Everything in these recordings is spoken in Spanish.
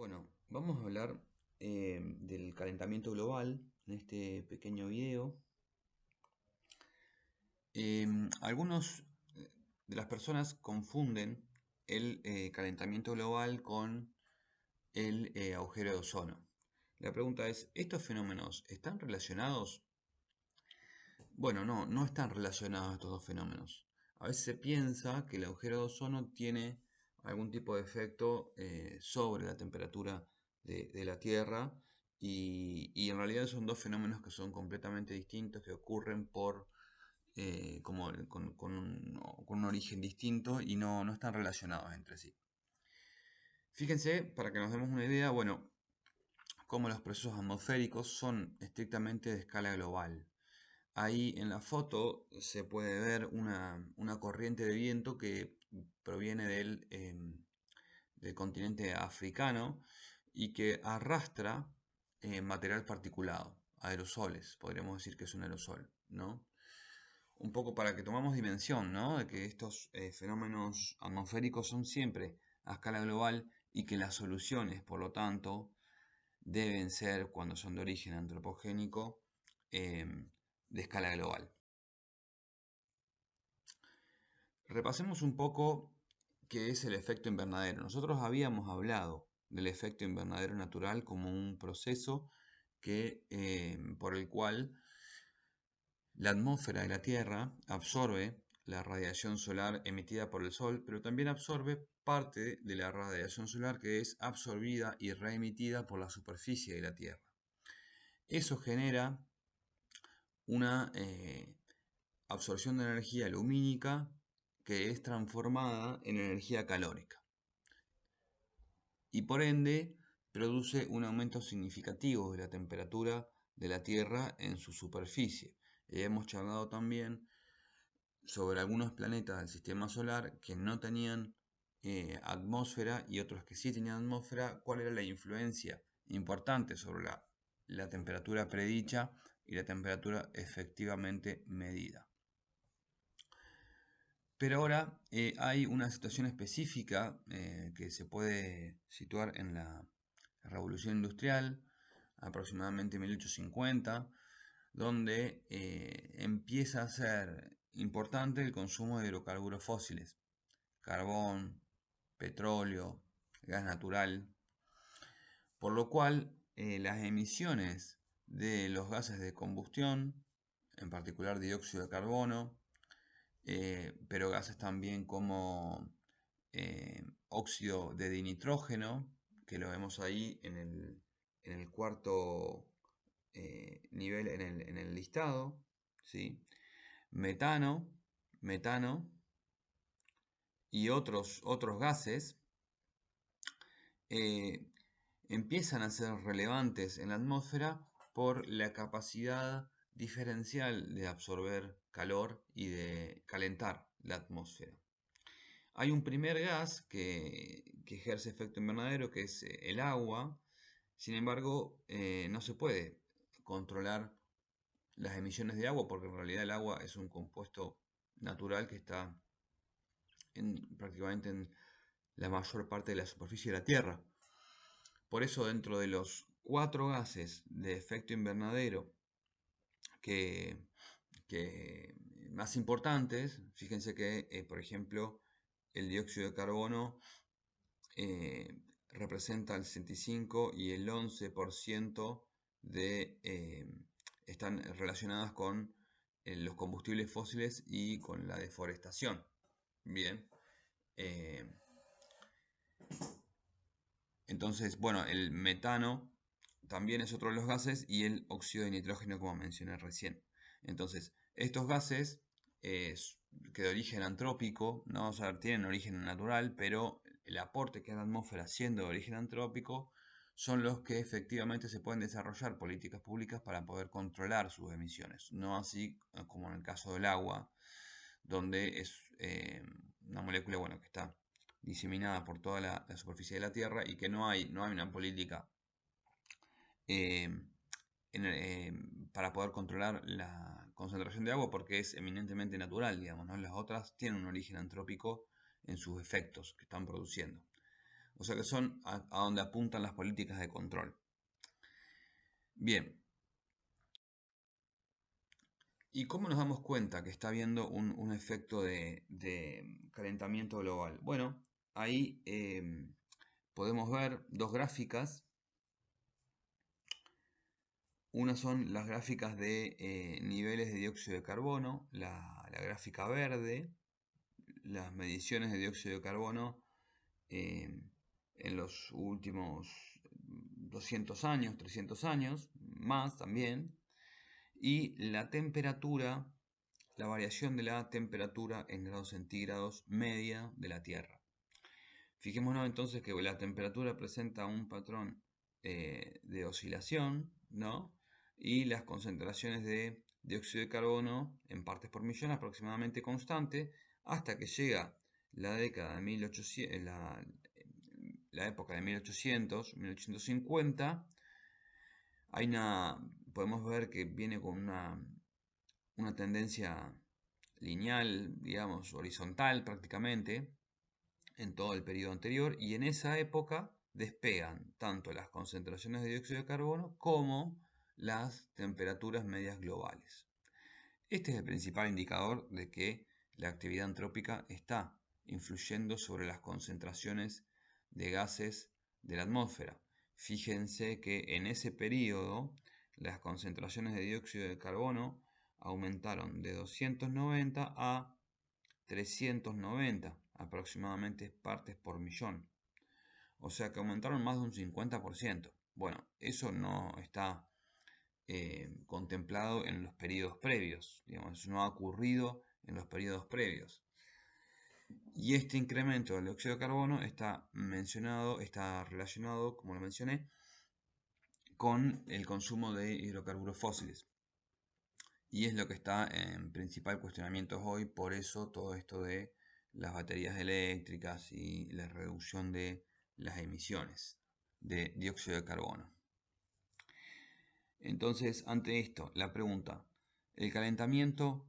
Bueno, vamos a hablar del calentamiento global en este pequeño video. Algunos de las personas confunden el calentamiento global con el agujero de ozono. La pregunta es, ¿estos fenómenos están relacionados? Bueno, no están relacionados estos dos fenómenos. A veces se piensa que el agujero de ozono tiene algún tipo de efecto sobre la temperatura de la Tierra y en realidad son dos fenómenos que son completamente distintos, que ocurren con un origen distinto y no están relacionados entre sí. Fíjense, para que nos demos una idea, bueno, cómo los procesos atmosféricos son estrictamente de escala global. Ahí en la foto se puede ver una corriente de viento que proviene del continente africano y que arrastra material particulado, aerosoles, podríamos decir que es un aerosol, ¿no? Un poco para que tomamos dimensión, ¿no? De que estos fenómenos atmosféricos son siempre a escala global y que las soluciones, por lo tanto, deben ser, cuando son de origen antropogénico, de escala global. Repasemos un poco qué es el efecto invernadero. Nosotros habíamos hablado del efecto invernadero natural como un proceso por el cual la atmósfera de la Tierra absorbe la radiación solar emitida por el Sol, pero también absorbe parte de la radiación solar que es absorbida y reemitida por la superficie de la Tierra. Eso genera una absorción de energía lumínica que es transformada en energía calórica y por ende produce un aumento significativo de la temperatura de la Tierra en su superficie. Hemos charlado también sobre algunos planetas del sistema solar que no tenían atmósfera y otros que sí tenían atmósfera, cuál era la influencia importante sobre la temperatura predicha y la temperatura efectivamente medida. Pero ahora hay una situación específica que se puede situar en la Revolución Industrial, aproximadamente 1850, donde empieza a ser importante el consumo de hidrocarburos fósiles, carbón, petróleo, gas natural, por lo cual las emisiones de los gases de combustión, en particular dióxido de carbono, pero gases también como óxido de dinitrógeno, que lo vemos ahí en el cuarto nivel en el listado, ¿sí? Metano, metano y otros gases eh, empiezan a ser relevantes en la atmósfera por la capacidad diferencial de absorber calor y de calentar la atmósfera. Hay un primer gas que ejerce efecto invernadero, que es el agua. Sin embargo, no se puede controlar las emisiones de agua porque en realidad el agua es un compuesto natural que está prácticamente en la mayor parte de la superficie de la Tierra. Por eso, dentro de los 4 gases de efecto invernadero que, que más importantes, fíjense que, por ejemplo, el dióxido de carbono representa el 65 y el 11% están relacionadas con los combustibles fósiles y con la deforestación. Bien. eh, entonces, bueno, el metano también es otro de los gases y el óxido de nitrógeno, como mencioné recién. Entonces, estos gases eh, que de origen antrópico, ¿no? O sea, tienen origen natural, pero el aporte que da la atmósfera siendo de origen antrópico son los que efectivamente se pueden desarrollar políticas públicas para poder controlar sus emisiones. No así como en el caso del agua, donde es una molécula, bueno, que está diseminada por toda la superficie de la Tierra y que no hay una política eh, para poder controlar la concentración de agua porque es eminentemente natural, digamos, ¿no? Las otras tienen un origen antrópico en sus efectos que están produciendo. O sea que son a donde apuntan las políticas de control. Bien, ¿y cómo nos damos cuenta que está habiendo un efecto de calentamiento global? Bueno, ahí podemos ver dos gráficas. Una son las gráficas de niveles de dióxido de carbono, la gráfica verde, las mediciones de dióxido de carbono eh, en los últimos 200 años, 300 años, más también, y la temperatura, la variación de la temperatura en grados centígrados media de la Tierra. Fijémonos entonces que la temperatura presenta un patrón de oscilación, ¿no? Y las concentraciones de dióxido de carbono en partes por millón aproximadamente constante hasta que llega la década de 1800, la época de 1800, 1850. Hay podemos ver que viene con una tendencia lineal, digamos, horizontal prácticamente, en todo el periodo anterior, y en esa época despegan tanto las concentraciones de dióxido de carbono como las temperaturas medias globales. Este es el principal indicador de que la actividad antrópica está influyendo sobre las concentraciones de gases de la atmósfera. Fíjense que en ese periodo las concentraciones de dióxido de carbono aumentaron de 290 a 390 aproximadamente partes por millón. O sea que aumentaron más de un 50%. Bueno, eso no está contemplado en los periodos previos. Digamos, eso no ha ocurrido en los periodos previos. Y este incremento del dióxido de carbono está relacionado, como lo mencioné, con el consumo de hidrocarburos fósiles. Y es lo que está en principal cuestionamiento hoy, por eso todo esto de las baterías eléctricas y la reducción de las emisiones de dióxido de carbono. Entonces, ante esto, la pregunta, ¿el calentamiento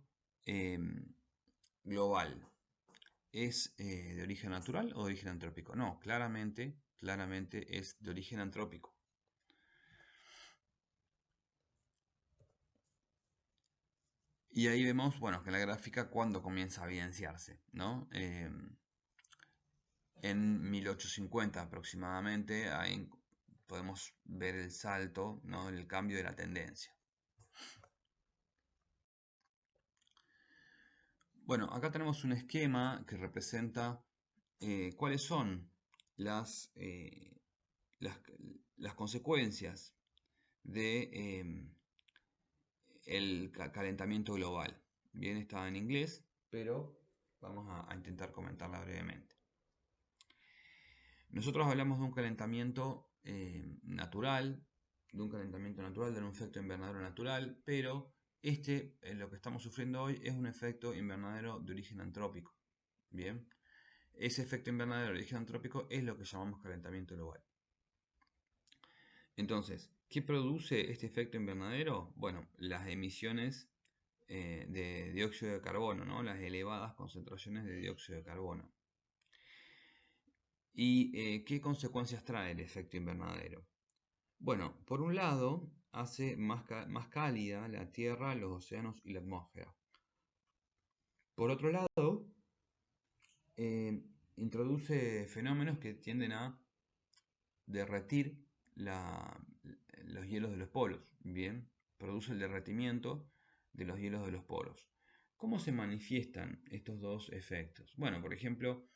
global es de origen natural o de origen antrópico? No, claramente es de origen antrópico. Y ahí vemos, bueno, que la gráfica cuando comienza a evidenciarse, ¿no? En 1850 aproximadamente, ahí podemos ver el salto, ¿no? El cambio de la tendencia. Bueno, acá tenemos un esquema que representa cuáles son las, eh, las, las consecuencias de el calentamiento global. Bien, está en inglés, pero vamos a intentar comentarla brevemente. Nosotros hablamos de un calentamiento natural, de un efecto invernadero natural, pero lo que estamos sufriendo hoy, es un efecto invernadero de origen antrópico. Bien, ese efecto invernadero de origen antrópico es lo que llamamos calentamiento global. Entonces, ¿qué produce este efecto invernadero? Bueno, las emisiones de dióxido de carbono, ¿no? Las elevadas concentraciones de dióxido de carbono. ¿Y qué consecuencias trae el efecto invernadero? Bueno, por un lado, hace más cálida la Tierra, los océanos y la atmósfera. Por otro lado, eh, introduce fenómenos que tienden a derretir los hielos de los polos. Bien, produce el derretimiento de los hielos de los polos. ¿Cómo se manifiestan estos dos efectos? Bueno, por ejemplo,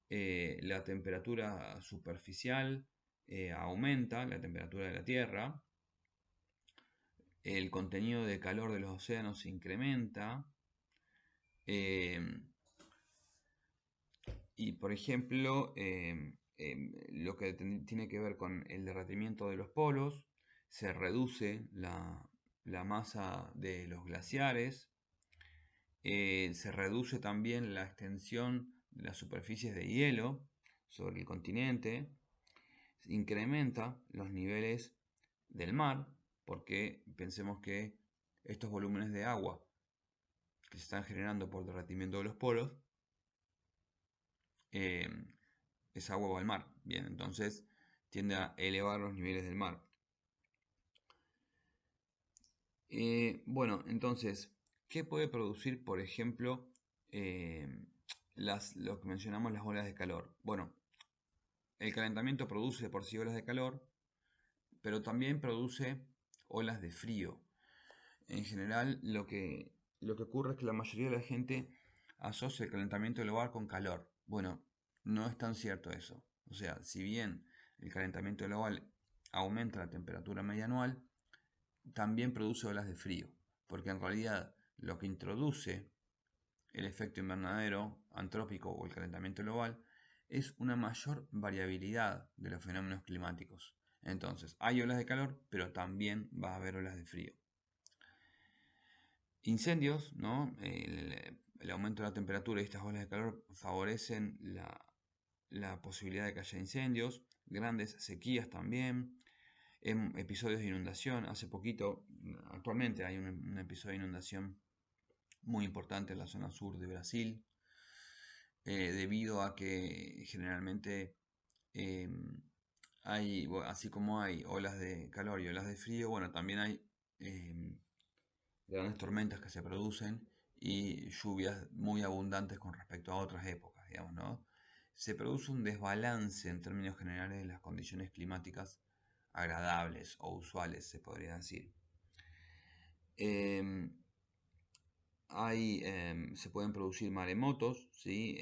la temperatura superficial aumenta, la temperatura de la Tierra, el contenido de calor de los océanos se incrementa, eh, y por ejemplo, lo que tiene que ver con el derretimiento de los polos, se reduce la masa de los glaciares, se reduce también la extensión de las superficies de hielo sobre el continente, se incrementa los niveles del mar, porque pensemos que estos volúmenes de agua que se están generando por derretimiento de los polos, esa agua va al mar. Bien, entonces tiende a elevar los niveles del mar. Bueno, entonces, ¿qué puede producir, por ejemplo, eh, lo que mencionamos, las olas de calor? Bueno, el calentamiento produce por sí olas de calor, pero también produce olas de frío. En general, lo que ocurre es que la mayoría de la gente asocia el calentamiento global con calor. Bueno, no es tan cierto eso. O sea, si bien el calentamiento global aumenta la temperatura media anual, también produce olas de frío, porque en realidad lo que introduce el efecto invernadero antrópico o el calentamiento global es una mayor variabilidad de los fenómenos climáticos. Entonces, hay olas de calor, pero también va a haber olas de frío. Incendios, ¿no? El aumento de la temperatura y estas olas de calor favorecen la posibilidad de que haya incendios, grandes sequías también, episodios de inundación. Hace poquito, actualmente hay un episodio de inundación muy importante en la zona sur de Brasil, debido a que generalmente eh, así como hay olas de calor y olas de frío, bueno, también hay eh, grandes tormentas que se producen y lluvias muy abundantes con respecto a otras épocas, digamos, ¿no? Se produce un desbalance en términos generales de las condiciones climáticas agradables o usuales, se podría decir. Em, se pueden producir maremotos, ¿sí?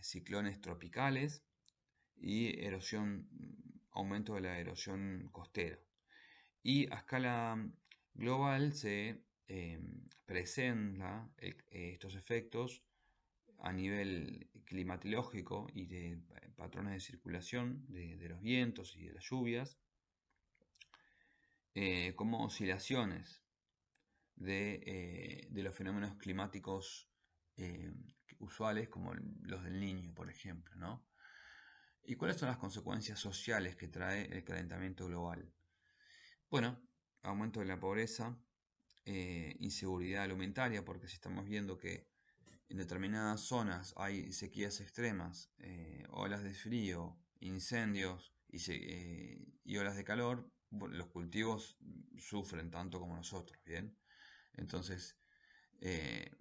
Ciclones tropicales y aumento de la erosión costera. Y a escala global se presenta estos efectos a nivel climatológico y de patrones de circulación de los vientos y de las lluvias, como oscilaciones de los fenómenos climáticos eh, usuales, como los del Niño, por ejemplo, ¿no? ¿Y cuáles son las consecuencias sociales que trae el calentamiento global? Bueno, aumento de la pobreza, inseguridad alimentaria, porque si estamos viendo que en determinadas zonas hay sequías extremas, olas de frío, incendios y olas de calor, bueno, los cultivos sufren tanto como nosotros, ¿bien? Entonces,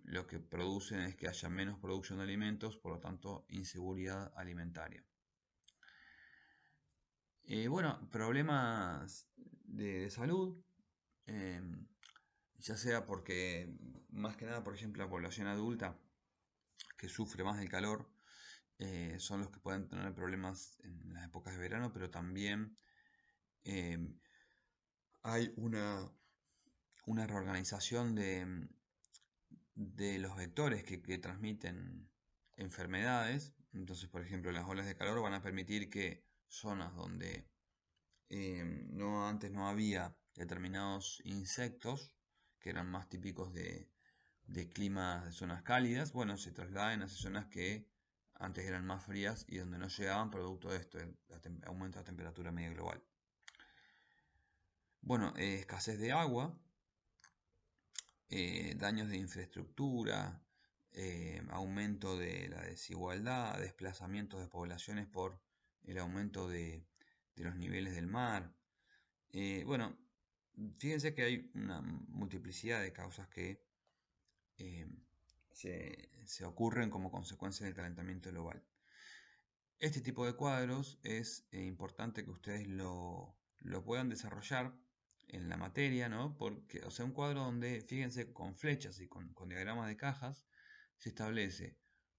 lo que producen es que haya menos producción de alimentos, por lo tanto, inseguridad alimentaria. Bueno, problemas de salud, eh, ya sea porque, más que nada, por ejemplo, la población adulta que sufre más del calor, son los que pueden tener problemas en las épocas de verano, pero también eh, hay una reorganización de los vectores que transmiten enfermedades. Entonces, por ejemplo, las olas de calor van a permitir que zonas donde antes no había determinados insectos que eran más típicos de climas de zonas cálidas, bueno, se trasladen a esas zonas que antes eran más frías y donde no llegaban producto de esto, el aumento de la temperatura media global. Bueno, escasez de agua, daños de infraestructura, aumento de la desigualdad, desplazamientos de poblaciones por el aumento de los niveles del mar. Bueno, fíjense que hay una multiplicidad de causas que eh, se ocurren como consecuencia del calentamiento global. Este tipo de cuadros es importante que ustedes lo puedan desarrollar en la materia, ¿no? Porque, o sea, un cuadro donde, fíjense, con flechas y con diagramas de cajas, se establece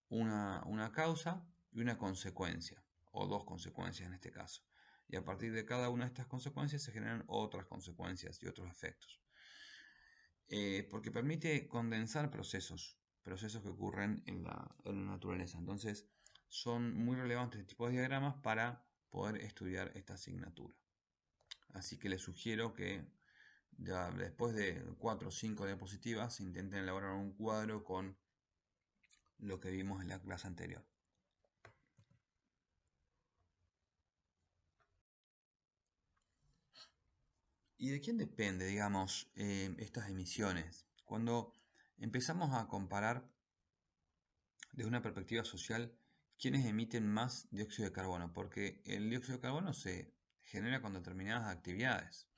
una causa y una consecuencia, o dos consecuencias en este caso. Y a partir de cada una de estas consecuencias se generan otras consecuencias y otros efectos. Porque permite condensar procesos que ocurren en la naturaleza. Entonces, son muy relevantes este tipo de diagramas para poder estudiar esta asignatura. Así que les sugiero que después de 4 o 5 diapositivas intenten elaborar un cuadro con lo que vimos en la clase anterior. ¿Y de quién depende, digamos, estas emisiones? Cuando empezamos a comparar desde una perspectiva social ¿quiénes emiten más dióxido de carbono? Porque el dióxido de carbono se genera con determinadas actividades.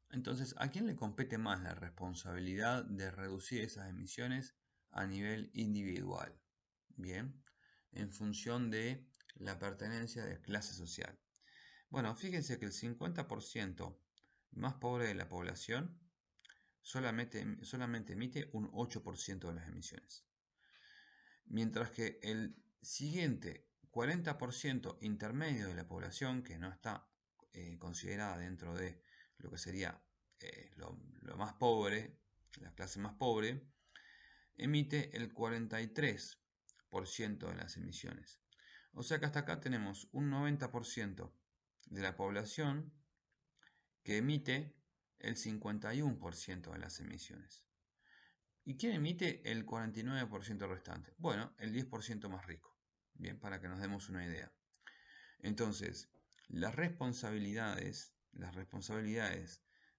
Entonces, ¿a quién le compete más la responsabilidad de reducir esas emisiones a nivel individual? Bien, en función de la pertenencia de clase social. Bueno, fíjense que el 50% más pobre de la población solamente emite un 8% de las emisiones. Mientras que el siguiente 40% intermedio de la población, que no está considerada dentro de lo que sería lo más pobre, la clase más pobre, emite el 43% de las emisiones. O sea que hasta acá tenemos un 90% de la población que emite el 51% de las emisiones. ¿Y quién emite el 49% restante? Bueno, el 10% más rico. Bien, para que nos demos una idea. Entonces, las responsabilidades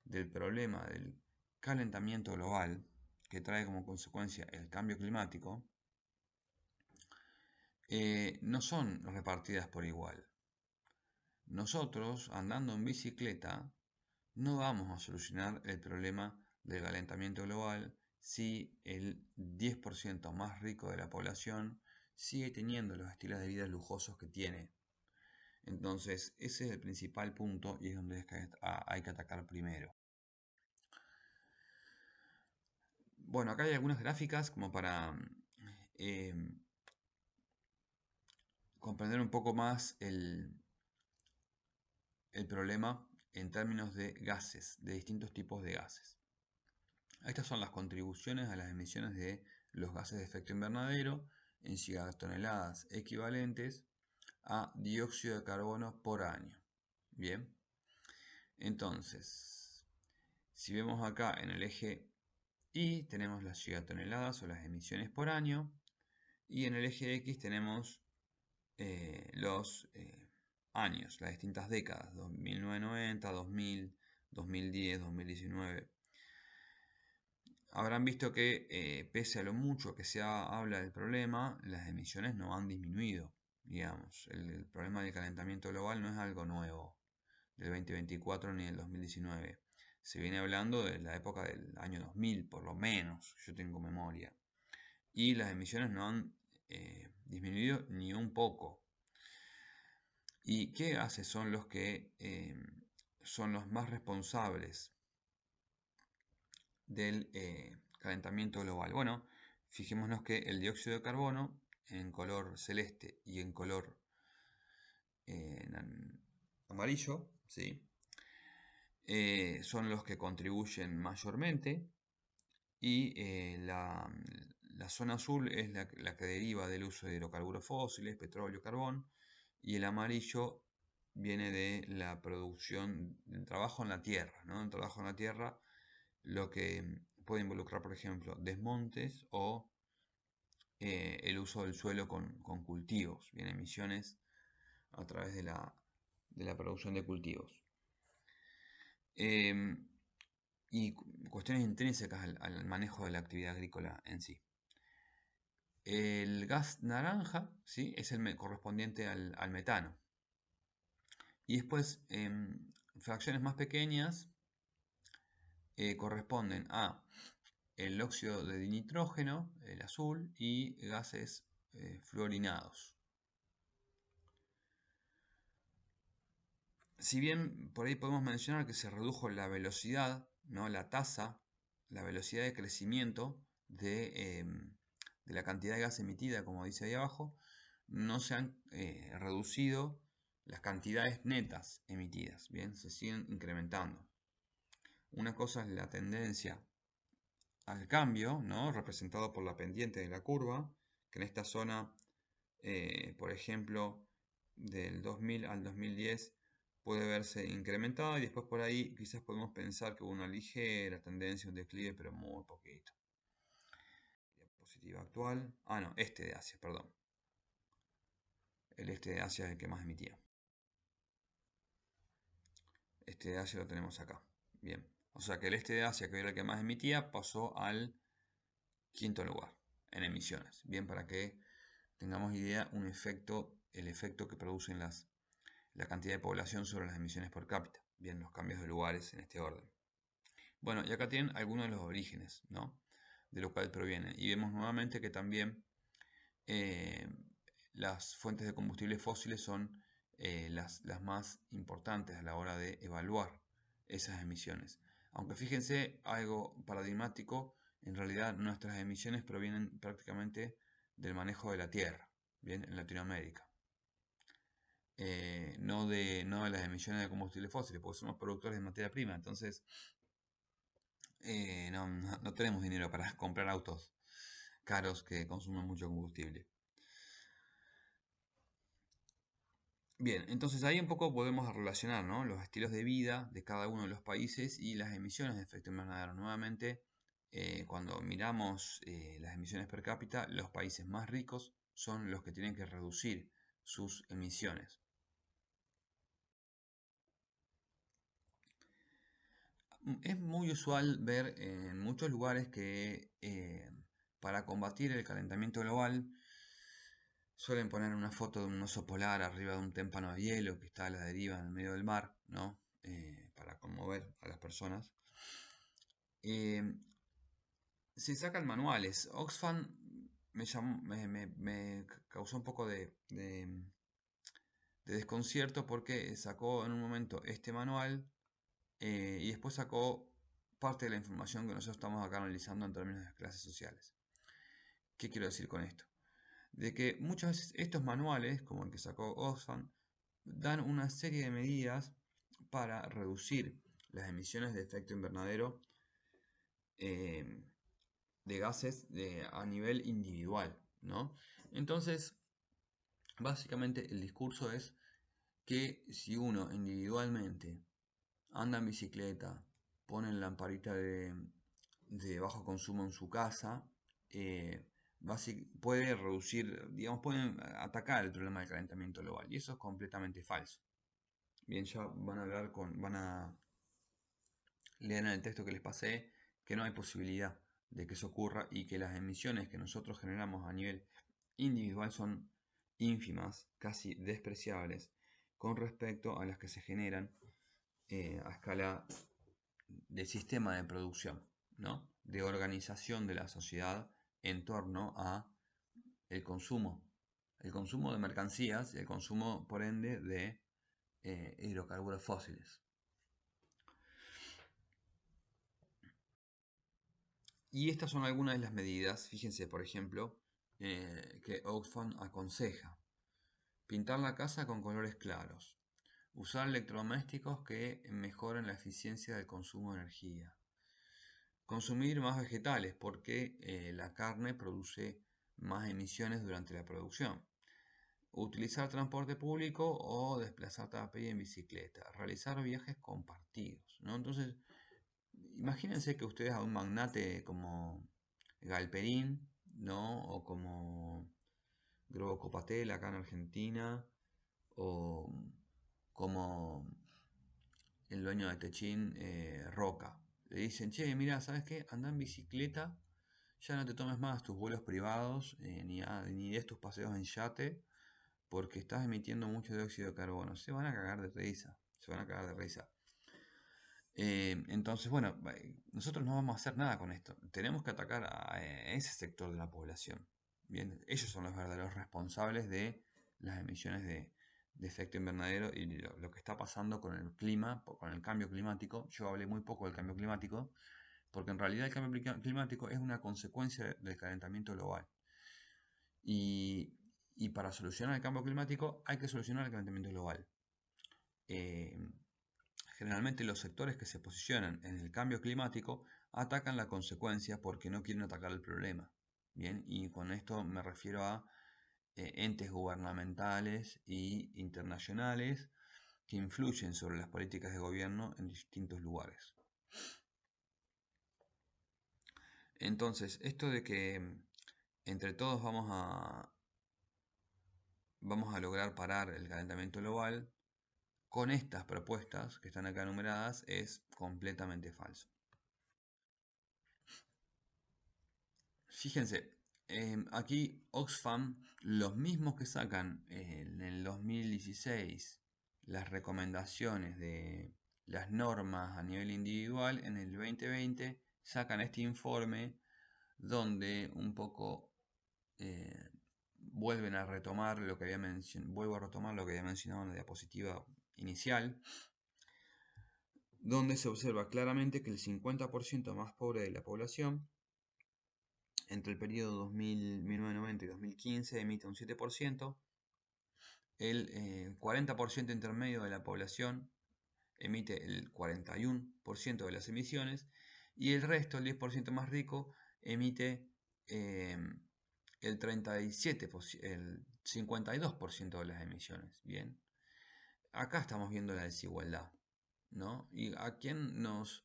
del problema del calentamiento global, que trae como consecuencia el cambio climático, no son repartidas por igual. Nosotros, andando en bicicleta, no vamos a solucionar el problema del calentamiento global si el 10% más rico de la población sigue teniendo los estilos de vida lujosos que tiene. Entonces, ese es el principal punto y es donde hay que atacar primero. Bueno, acá hay algunas gráficas como para eh, comprender un poco más el problema en términos de gases, de distintos tipos de gases. Estas son las contribuciones a las emisiones de los gases de efecto invernadero en gigatoneladas equivalentes a dióxido de carbono por año. Bien, entonces, si vemos acá en el eje Y tenemos las gigatoneladas o las emisiones por año, y en el eje X tenemos los años, las distintas décadas, 1990, 2000, 2010, 2019. Habrán visto que pese a lo mucho que se habla del problema, las emisiones no han disminuido. Digamos, el problema del calentamiento global no es algo nuevo del 2024 ni del 2019. Se viene hablando de la época del año 2000, por lo menos, yo tengo memoria. Y las emisiones no han disminuido ni un poco. ¿Y qué gases son los que son los más responsables del calentamiento global? Bueno, fijémonos que el dióxido de carbono en color celeste y en color amarillo, ¿sí? Son los que contribuyen mayormente y la zona azul es la que deriva del uso de hidrocarburos fósiles, petróleo, carbón, y el amarillo viene de la producción del trabajo en la tierra, ¿no? El trabajo en la tierra, lo que puede involucrar, por ejemplo, desmontes o el uso del suelo con cultivos, bien, emisiones a través de la producción de cultivos. Y cuestiones intrínsecas al manejo de la actividad agrícola en sí. El gas naranja, ¿sí?, es el correspondiente al metano. Y después, fracciones más pequeñas corresponden a el óxido de nitrógeno, el azul, y gases fluorinados. Si bien por ahí podemos mencionar que se redujo la velocidad, ¿no?, la tasa, la velocidad de crecimiento de la cantidad de gas emitida, como dice ahí abajo, no se han reducido las cantidades netas emitidas, bien, se siguen incrementando. Una cosa es la tendencia al cambio, ¿no?, representado por la pendiente de la curva, que en esta zona, por ejemplo, del 2000 al 2010 puede verse incrementada, y después por ahí quizás podemos pensar que hubo una ligera tendencia, un declive, pero muy poquito. Diapositiva actual. No, este de Asia, perdón. El este de Asia es el que más emitía. Este de Asia lo tenemos acá. Bien. O sea que el este de Asia, que era el que más emitía, pasó al quinto lugar en emisiones. Bien, para que tengamos idea el efecto que producen la cantidad de población sobre las emisiones per cápita. Bien, los cambios de lugares en este orden. Bueno, y acá tienen algunos de los orígenes, ¿no? De lo cual provienen. Y vemos nuevamente que también eh, las fuentes de combustibles fósiles son las más importantes a la hora de evaluar esas emisiones. Aunque fíjense, algo paradigmático, en realidad nuestras emisiones provienen prácticamente del manejo de la tierra, bien, en Latinoamérica. No de las emisiones de combustibles fósiles, porque somos productores de materia prima, entonces no tenemos dinero para comprar autos caros que consumen mucho combustible. Bien, entonces ahí un poco podemos relacionar, ¿no?, los estilos de vida de cada uno de los países y las emisiones de efecto invernadero. Nuevamente, cuando miramos las emisiones per cápita, los países más ricos son los que tienen que reducir sus emisiones. Es muy usual ver en muchos lugares que para combatir el calentamiento global suelen poner una foto de un oso polar arriba de un témpano de hielo que está a la deriva en el medio del mar, ¿no? Para conmover a las personas. Eh, Se sacan manuales. Oxfam me causó un poco de desconcierto porque sacó en un momento este manual y después sacó parte de la información que nosotros estamos acá analizando en términos de clases sociales. ¿Qué quiero decir con esto? De que muchas veces estos manuales, como el que sacó Oxfam, dan una serie de medidas para reducir las emisiones de efecto invernadero eh, de gases a nivel individual, ¿no? Entonces, básicamente el discurso es que si uno individualmente anda en bicicleta, pone lamparita de bajo consumo en su casa, eh, puede reducir, digamos, pueden atacar el problema del calentamiento global. Y eso es completamente falso. Bien, ya van a leer en el texto que les pasé que no hay posibilidad de que eso ocurra y que las emisiones que nosotros generamos a nivel individual son ínfimas, casi despreciables, con respecto a las que se generan a escala de sistema de producción, ¿no?, de organización de la sociedad en torno a el consumo de mercancías y el consumo, por ende, de hidrocarburos fósiles. Y estas son algunas de las medidas, fíjense, por ejemplo, que Oxfam aconseja. Pintar la casa con colores claros. Usar electrodomésticos que mejoren la eficiencia del consumo de energía. Consumir más vegetales porque la carne produce más emisiones durante la producción. Utilizar transporte público o desplazarte a pie en bicicleta. Realizar viajes compartidos, ¿no? Entonces, imagínense que ustedes a un magnate como Galperín, ¿no?, o como Grobo Copatel acá en Argentina, o como el dueño de Techín, Roca. Le dicen, che, mira, ¿sabes qué? Anda en bicicleta, ya no te tomes más tus vuelos privados, ni des tus paseos en yate, porque estás emitiendo mucho dióxido de carbono. Se van a cagar de risa, se van a cagar de risa. Entonces, bueno, nosotros no vamos a hacer nada con esto. Tenemos que atacar a ese sector de la población. Bien, ellos son los verdaderos responsables de las emisiones de efecto invernadero y lo que está pasando con el clima, con el cambio climático. Yo hablé muy poco del cambio climático, porque en realidad el cambio climático es una consecuencia del calentamiento global. Y para solucionar el cambio climático hay que solucionar el calentamiento global. Generalmente los sectores que se posicionan en el cambio climático atacan la consecuencia porque no quieren atacar el problema. Bien, y con esto me refiero a entes gubernamentales e internacionales que influyen sobre las políticas de gobierno en distintos lugares. Entonces, esto de que entre todos vamos a lograr parar el calentamiento global con estas propuestas que están acá enumeradas es completamente falso. Fíjense, Aquí Oxfam, los mismos que sacan en el 2016 las recomendaciones de las normas a nivel individual, en el 2020 sacan este informe donde un poco eh, vuelven a retomar lo que había vuelvo a retomar lo que había mencionado en la diapositiva inicial, donde se observa claramente que el 50% más pobre de la población entre el periodo 1990 y 2015 emite un 7%, el 40% intermedio de la población emite el 41% de las emisiones y el resto, el 10% más rico, emite eh, el 37%, el 52% de las emisiones. Bien, acá estamos viendo la desigualdad, ¿no? ¿Y a quién nos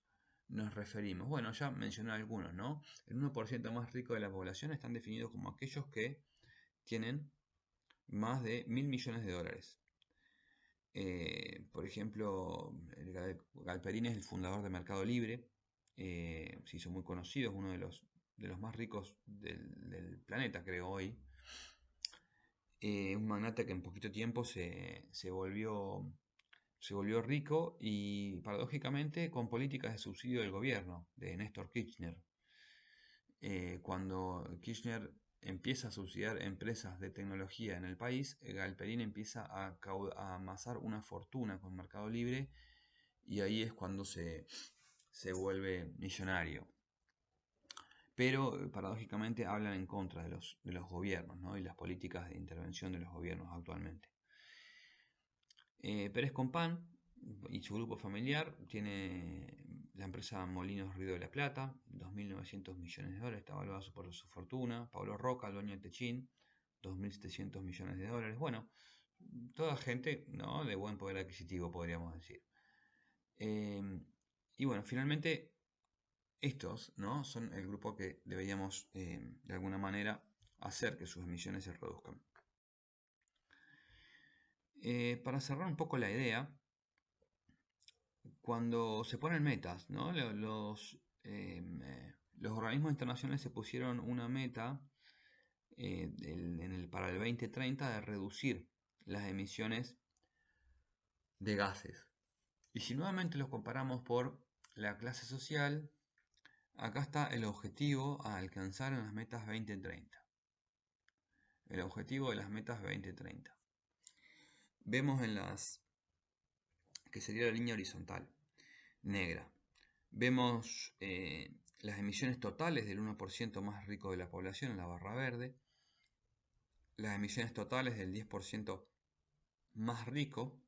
referimos? Bueno, ya mencioné algunos, ¿no? El 1% más rico de la población están definidos como aquellos que tienen más de 1.000 millones de dólares. Por ejemplo, Galperín es el fundador de Mercado Libre, se hizo muy conocido, es uno de los más ricos del planeta, creo, hoy. Un magnate que en poquito tiempo se volvió rico y paradójicamente con políticas de subsidio del gobierno, de Néstor Kirchner. Cuando Kirchner empieza a subsidiar empresas de tecnología en el país, Galperín empieza a amasar una fortuna con Mercado Libre y ahí es cuando se vuelve millonario. Pero paradójicamente hablan en contra de los gobiernos, ¿no? Y las políticas de intervención de los gobiernos actualmente. Pérez Compán y su grupo familiar tiene la empresa Molinos Río de la Plata, 2.900 millones de dólares, está evaluado por su fortuna. Pablo Roca, el dueño de Techín, 2.700 millones de dólares. Bueno, toda gente, ¿no?, de buen poder adquisitivo, podríamos decir. Y bueno, finalmente estos, ¿no?, son el grupo que deberíamos de alguna manera hacer que sus emisiones se reduzcan. Para cerrar un poco la idea, cuando se ponen metas, ¿no? Los organismos internacionales se pusieron una meta para el 2030 de reducir las emisiones de gases. Y si nuevamente los comparamos por la clase social, acá está el objetivo a alcanzar en las metas 2030. El objetivo de las metas 2030. Vemos en que sería la línea horizontal, negra. Vemos las emisiones totales del 1% más rico de la población en la barra verde, las emisiones totales del 10% más rico,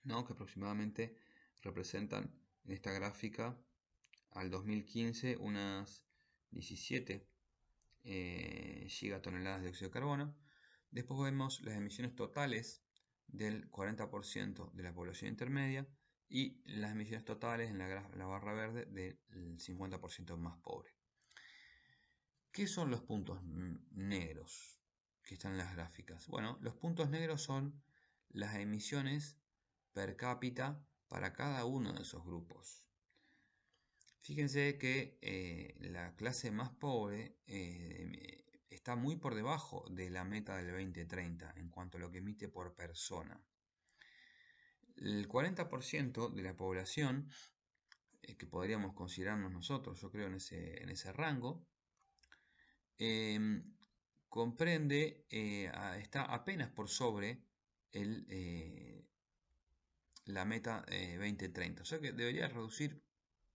¿no?, que aproximadamente representan en esta gráfica al 2015 unas 17 gigatoneladas de óxido de carbono. Después vemos las emisiones totales del 40% de la población intermedia y las emisiones totales en la barra verde del 50% más pobre. ¿Qué son los puntos negros que están en las gráficas? Bueno, los puntos negros son las emisiones per cápita para cada uno de esos grupos. Fíjense que la clase más pobre está muy por debajo de la meta del 2030 en cuanto a lo que emite por persona. El 40% de la población, que podríamos considerarnos nosotros, yo creo, en ese rango, comprende, está apenas por sobre la meta 2030. O sea que debería reducir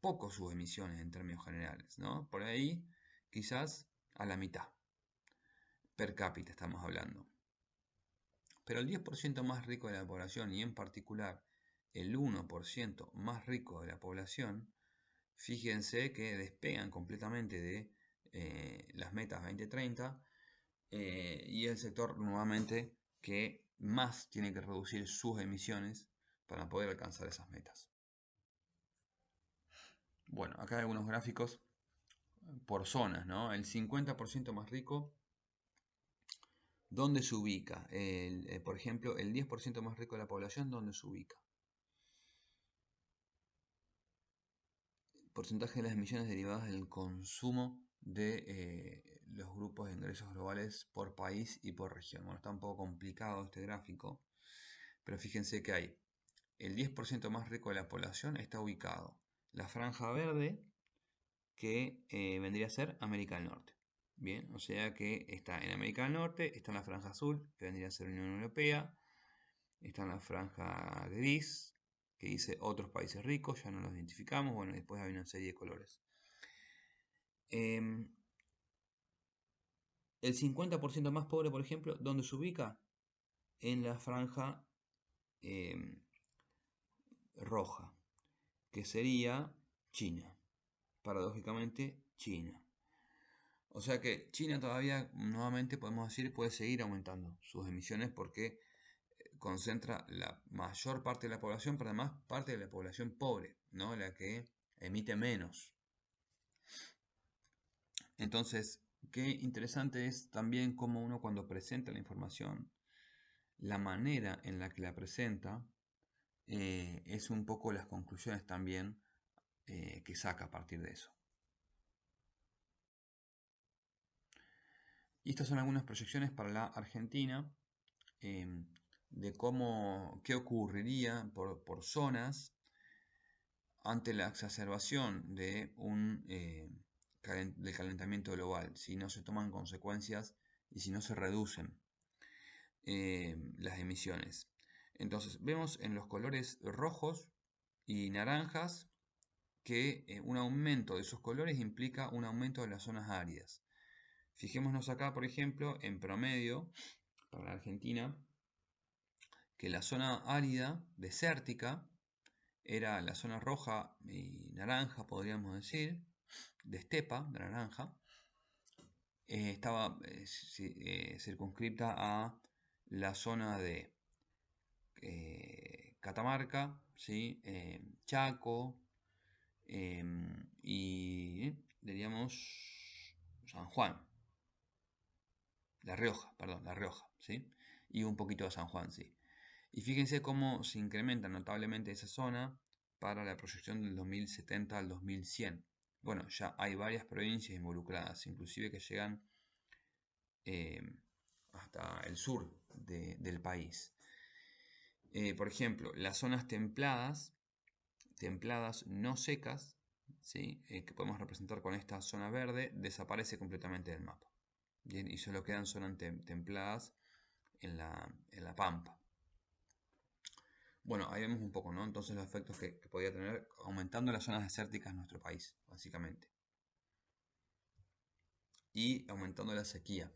poco sus emisiones en términos generales, ¿no? Por ahí quizás a la mitad. Per cápita estamos hablando. Pero el 10% más rico de la población y en particular el 1% más rico de la población, fíjense que despegan completamente de las metas 2030 y el sector nuevamente que más tiene que reducir sus emisiones para poder alcanzar esas metas. Bueno, acá hay algunos gráficos por zonas, ¿no? El 50% más rico, ¿dónde se ubica? Por ejemplo, el 10% más rico de la población, ¿dónde se ubica? Porcentaje de las emisiones derivadas del consumo de los grupos de ingresos globales por país y por región. Bueno, está un poco complicado este gráfico, pero fíjense que hay el 10% más rico de la población está ubicado la franja verde, que vendría a ser América del Norte. Bien, o sea que está en América del Norte, está en la franja azul, que vendría a ser Unión Europea, está en la franja gris, que dice otros países ricos, ya no los identificamos, bueno, después hay una serie de colores. El 50% más pobre, por ejemplo, ¿dónde se ubica? En la franja roja, que sería China. Paradójicamente, China. O sea que China todavía, nuevamente podemos decir, puede seguir aumentando sus emisiones porque concentra la mayor parte de la población, pero además parte de la población pobre, ¿no? La que emite menos. Entonces, qué interesante es también cómo uno cuando presenta la información, la manera en la que la presenta, es un poco las conclusiones también que saca a partir de eso. Y estas son algunas proyecciones para la Argentina, de qué ocurriría por zonas ante la exacerbación del calentamiento global, si no se toman consecuencias y si no se reducen las emisiones. Entonces vemos en los colores rojos y naranjas que un aumento de esos colores implica un aumento de las zonas áridas. Fijémonos acá, por ejemplo, en promedio, para la Argentina, que la zona árida, desértica, era la zona roja y naranja, podríamos decir, de estepa, de naranja, estaba circunscripta a la zona de Catamarca, ¿sí? Chaco y diríamos San Juan, La Rioja, perdón, La Rioja, ¿sí? Y un poquito de San Juan, sí. Y fíjense cómo se incrementa notablemente esa zona para la proyección del 2070 al 2100. Bueno, ya hay varias provincias involucradas, inclusive que llegan hasta el sur del país. Por ejemplo, las zonas templadas no secas, ¿sí? Que podemos representar con esta zona verde, desaparece completamente del mapa. Bien, y solo quedan zonas templadas en la pampa. Bueno, ahí vemos un poco, ¿no? Entonces los efectos que podría tener aumentando las zonas desérticas en nuestro país, básicamente. Y aumentando la sequía.